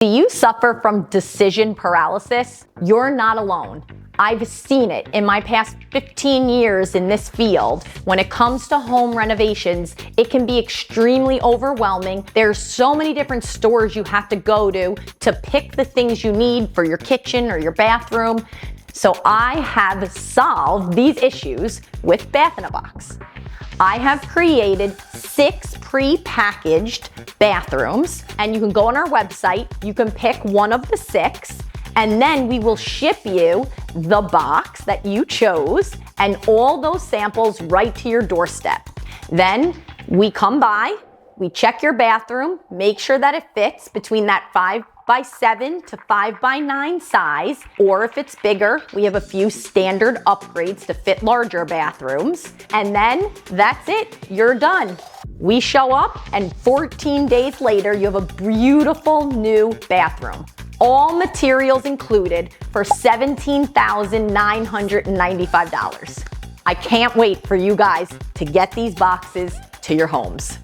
Do you suffer from decision paralysis? You're not alone. I've seen it in my past 15 years in this field. When it comes to home renovations, it can be extremely overwhelming. There's so many different stores you have to go to pick the things you need for your kitchen or your bathroom. So I have solved these issues with Bath in a Box. I have created 6 pre-packaged bathrooms, and you can go on our website, you can pick one of the 6, and then we will ship you the box that you chose and all those samples right to your doorstep. Then we come by, we check your bathroom, make sure that it fits between that 5x7 to 5x9 size, or if it's bigger, we have a few standard upgrades to fit larger bathrooms. And then that's it, you're done. We show up and 14 days later, you have a beautiful new bathroom. All materials included for $17,995. I can't wait for you guys to get these boxes to your homes.